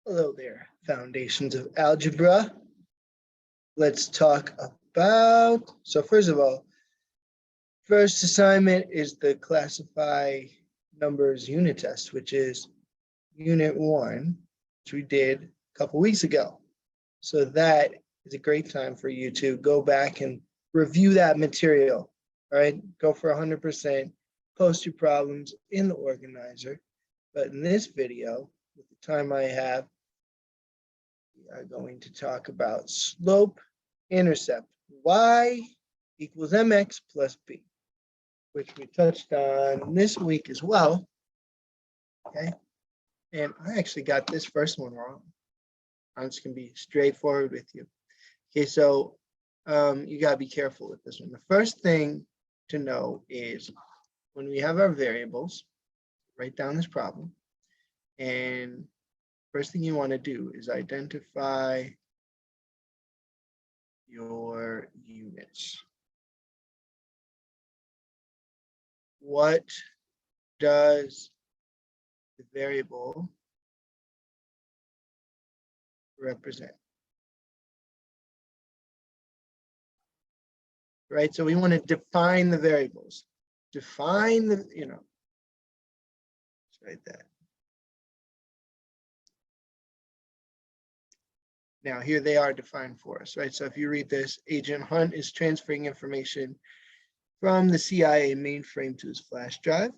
Hello there, foundations of algebra. Let's talk about, so first of all, first assignment is the classify numbers unit test, which is unit 1, which we did a couple weeks ago. So that is a great time for you to go back and review that material. All right, go for 100%, post your problems in the organizer. But in this video, with the time I have, we are going to talk about slope intercept. Y equals mx plus b, which we touched on this week as well. Okay, and I actually got this first one wrong. I'm just going to be straightforward with you. Okay, so you got to be careful with this one. The first thing to know is when we have our variables, write down this problem, and first thing you want to do is identify your units. What does the variable represent? Right, so we want to define the variables. Define the, let's write that. Now here they are defined for us, right? So if you read this, Agent Hunt is transferring information from the CIA mainframe to his flash drive.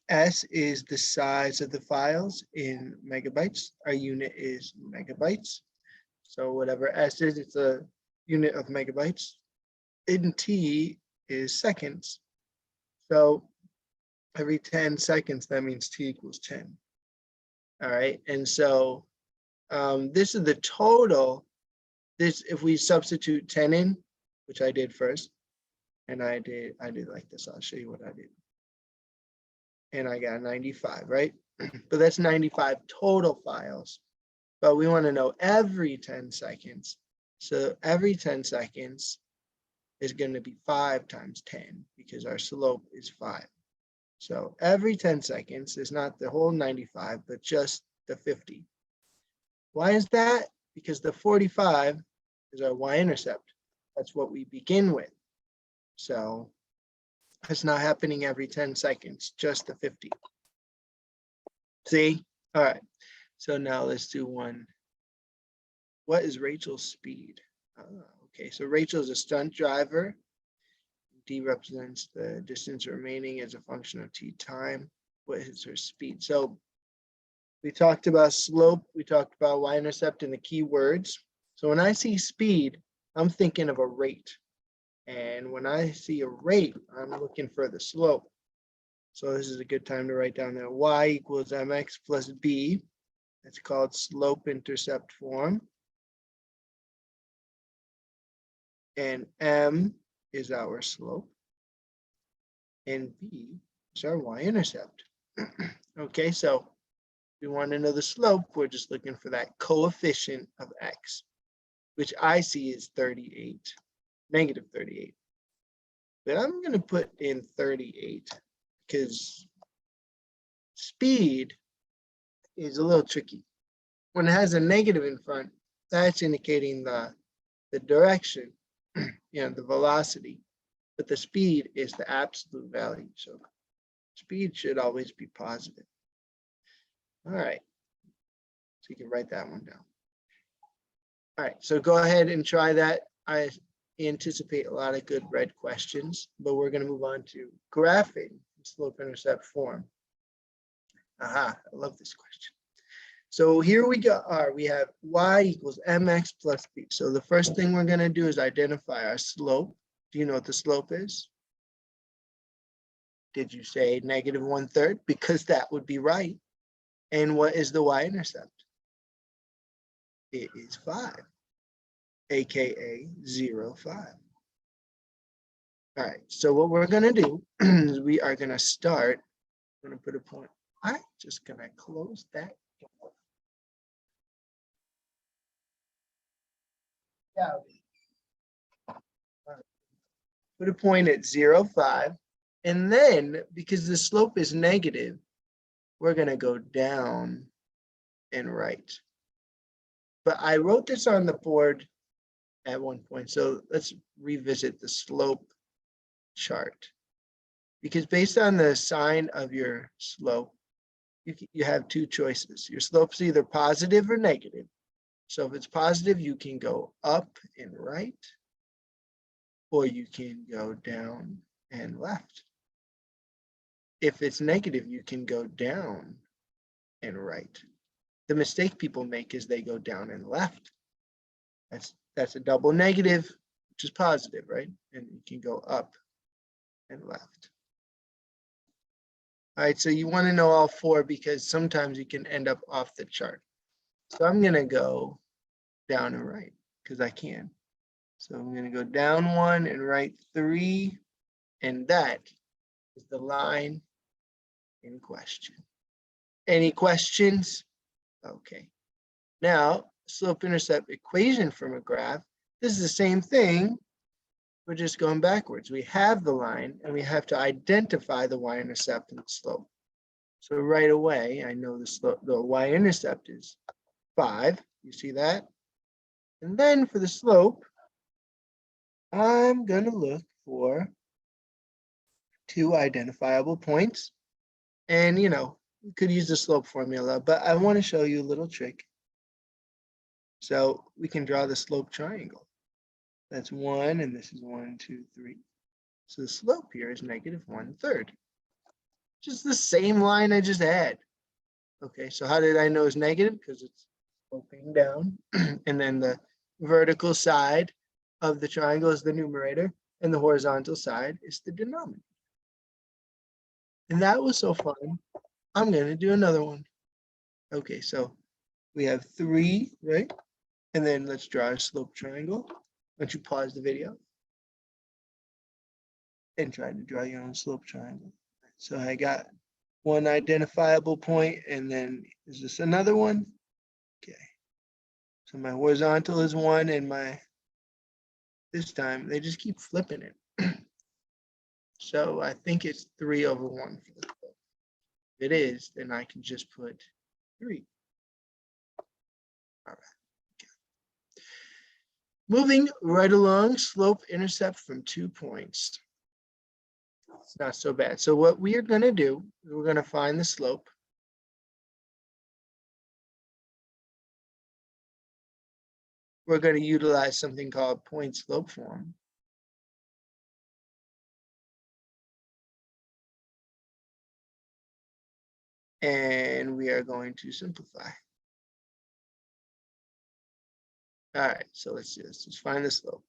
S is the size of the files in megabytes. Our unit is megabytes. So whatever S is, it's a unit of megabytes. In T is seconds. So every 10 seconds, that means T equals 10. All right, and so this is the total. This, if we substitute 10 in, which I did first, and I did like this. I'll show you what I did. And I got 95, right? But that's 95 total files. But we want to know every 10 seconds. So every 10 seconds is going to be 5 times 10 because our slope is 5. So every 10 seconds is not the whole 95, but just the 50. Why is that? Because the 45 is our y-intercept. That's what we begin with. So it's not happening every 10 seconds, just the 50. See? All right. So now let's do one. What is Rachel's speed? Okay, so Rachel is a stunt driver. D represents the distance remaining as a function of t time. What is her speed? So we talked about slope, we talked about y-intercept and the keywords. So when I see speed, I'm thinking of a rate. And when I see a rate, I'm looking for the slope. So this is a good time to write down that y equals mx plus b. That's called slope intercept form. And m is our slope. And b is our y-intercept. Okay, so we want to know the slope. We're just looking for that coefficient of x, which I see is 38, negative 38. But I'm going to put in 38 because speed is a little tricky. When it has a negative in front, that's indicating the direction, the velocity. But the speed is the absolute value. So speed should always be positive. All right. So you can write that one down. All right. So go ahead and try that. I anticipate a lot of good red questions, but we're going to move on to graphing slope intercept form. Aha, I love this question. So here we have y equals mx plus b. So the first thing we're going to do is identify our slope. Do you know what the slope is? Did you say negative 1/3? Because that would be right. And what is the y-intercept? It is 5, aka 0, 5. All right, so what we're going to do is we are going to start. I'm going to put a point. I'm just going to close that door. Yeah. Right. Put a point at 0, 5. And then, because the slope is negative, we're going to go down and right. But I wrote this on the board at one point. So let's revisit the slope chart. Because based on the sign of your slope, you have two choices. Your slope's either positive or negative. So if it's positive, you can go up and right, or you can go down and left. If it's negative, you can go down and right. The mistake people make is they go down and left. That's a double negative, which is positive, right? And you can go up and left. All right, so you want to know all four because sometimes you can end up off the chart. So I'm going to go down and right because I can. So I'm going to go down 1 and right 3, and that is the line in question. Any questions? Okay. Now, slope-intercept equation from a graph. This is the same thing. We're just going backwards. We have the line, and we have to identify the y-intercept and the slope. So right away, I know the y-intercept is 5. You see that? And then for the slope, I'm going to look for 2 identifiable points. And, you could use the slope formula, but I want to show you a little trick. So we can draw the slope triangle. That's 1, and this is 1, 2, 3. So the slope here is negative 1/3. Just the same line I just had. Okay, so how did I know it's negative? Because it's sloping down. And then the vertical side of the triangle is the numerator, and the horizontal side is the denominator. And that was so fun. I'm going to do another one. Okay, so we have 3, right? And then let's draw a slope triangle. Why don't you pause the video and try to draw your own slope triangle. So I got 1 identifiable point, and then is this another one? Okay. So my horizontal is 1, and this time they just keep flipping it. So I think it's 3/1 for the slope. If it is, then I can just put 3. All right. Moving right along, slope intercept from 2 points. It's not so bad. So what we are going to do, we're going to find the slope. We're going to utilize something called point slope form. And we are going to simplify. All right, so let's do this. Let's find the slope.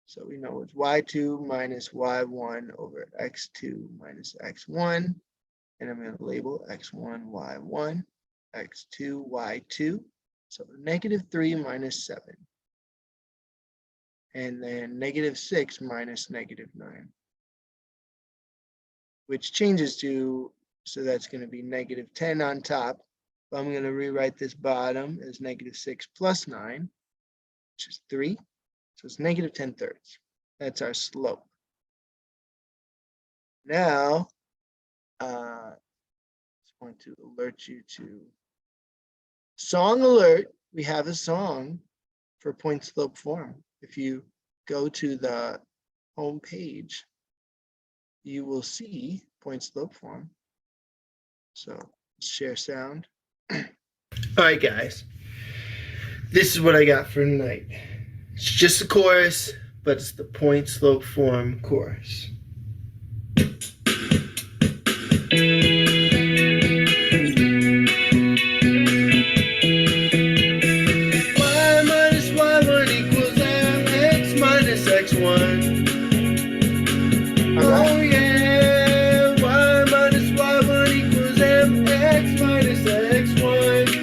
So we know it's y2 minus y1 over x2 minus x1. And I'm going to label x1, y1, x2, y2. So -3 minus 7. And then -6 minus -9. Which changes to, so that's going to be -10 on top. But I'm going to rewrite this bottom as -6 plus 9. Which is 3. So it's -10/3. That's our slope. Now, I just want to alert you to song alert. We have a song for point slope form. If you go to the home page, you will see point slope form. So share sound. All right, guys. This is what I got for tonight. It's just a chorus, but it's the point slope form chorus. Y minus y1 equals mx minus x1. Oh yeah, y minus y1 equals mx minus x1.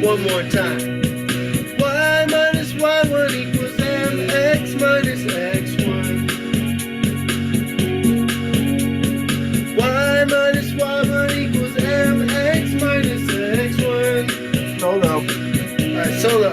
One more time. Y minus y1 equals mx minus x1. Y minus y1 equals mx minus x1. Solo. All right, solo.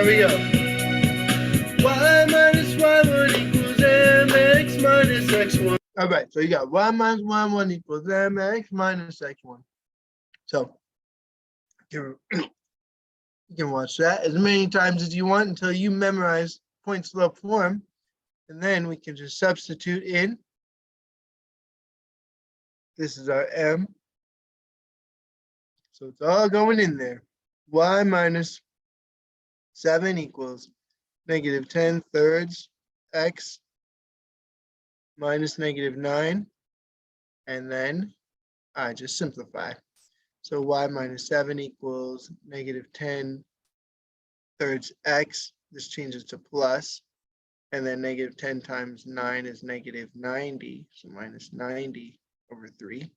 Here we go. Y minus y1 equals mx minus x1. All right, so you got y minus y1 equals mx minus x1. So you can watch that as many times as you want until you memorize point slope form. And then we can just substitute in. This is our m. So it's all going in there. Y minus 7 equals negative 10 thirds x minus negative 9. And then I just simplify. So y minus 7 equals negative 10 thirds x. This changes to plus. And then negative 10 times 9 is negative 90. So minus 90 over 3.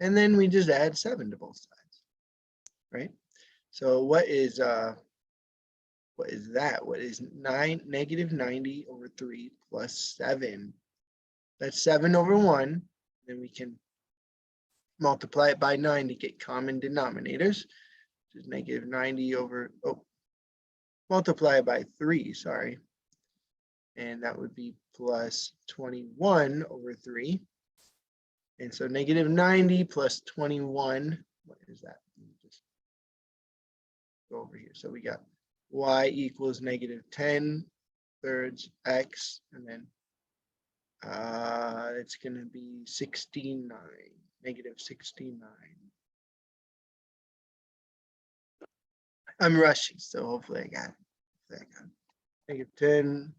And then we just add 7 to both sides, right? So what is that? What is negative 90 over 3 plus 7? That's 7 over 1. Then we can multiply it by 9 to get common denominators, which is negative 90 over, multiply it by 3, sorry. And that would be plus 21 over 3. And so negative 90 plus 21, what is that? Just go over here. So we got y equals negative 10 thirds x, and then it's going to be 69, negative 69. I'm rushing, so hopefully I got it. Negative 10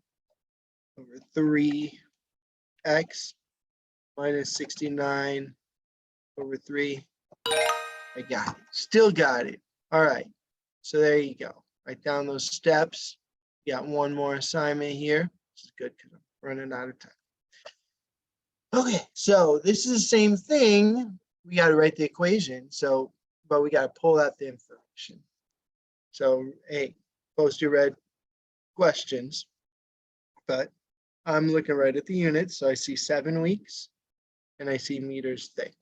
over 3x minus 69 over 3. I got it. Still got it. All right. So there you go. Write down those steps. You got one more assignment here, which is good because I'm running out of time. Okay, so this is the same thing. We got to write the equation. So, but we got to pull out the information. So, hey, post your red questions, but I'm looking right at the units. So I see 7 weeks and I see meters thick.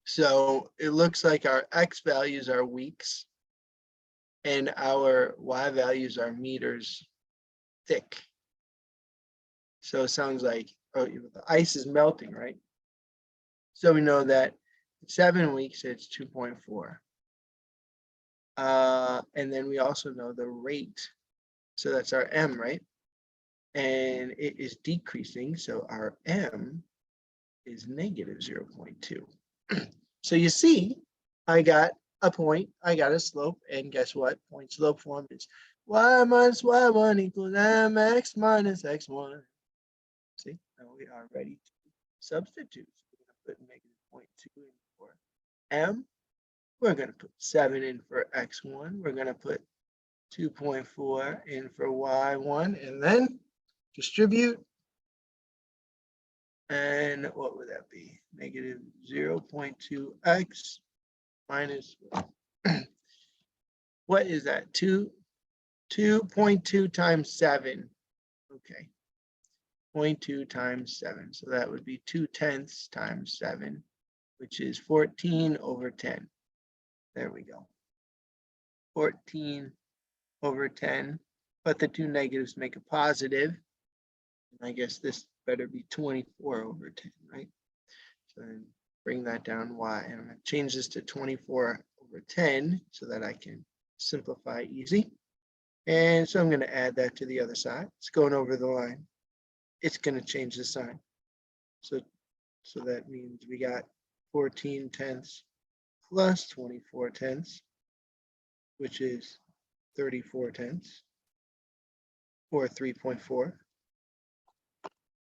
So it looks like our X values are weeks and our Y values are meters thick. So it sounds like, oh, the ice is melting, right? So we know that 7 weeks, it's 2.4. And then we also know the rate. So that's our M, right? And it is decreasing. So our M is negative 0.2. So you see, I got a point, I got a slope, and guess what? Point slope form is y minus y1 equals mx minus x1. See, now we are ready to substitute. So we're going to put negative 0.2 in for m. We're going to put 7 in for x1. We're going to put 2.4 in for y1, and then distribute. And what would that be? Negative 0.2x minus, what is that? 2.2 times 7. Okay. 0.2 times 7. So that would be 2/10 times 7, which is 14 over 10. There we go. 14 over 10. But the two negatives make a positive. I guess this better be 24 over 10, right? So then bring that down y. And I'm going to change this to 24 over 10 so that I can simplify easy. And so I'm going to add that to the other side. It's going over the line. It's going to change the sign. So that means we got 14/10 plus 24/10, which is 34/10, or 3.4.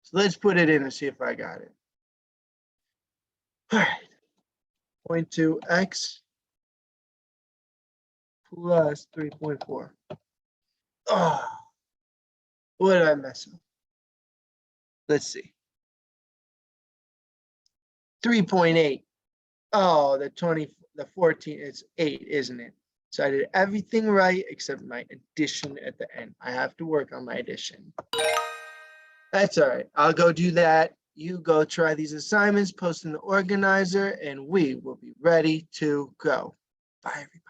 So let's put it in and see if I got it. All right. 0.2x plus 3.4. Oh, what did I mess up? Let's see. 3.8. Oh, the 14, it's 8, isn't it? So I did everything right except my addition at the end. I have to work on my addition. That's all right. I'll go do that. You go try these assignments, post in the organizer, and we will be ready to go. Bye, everybody.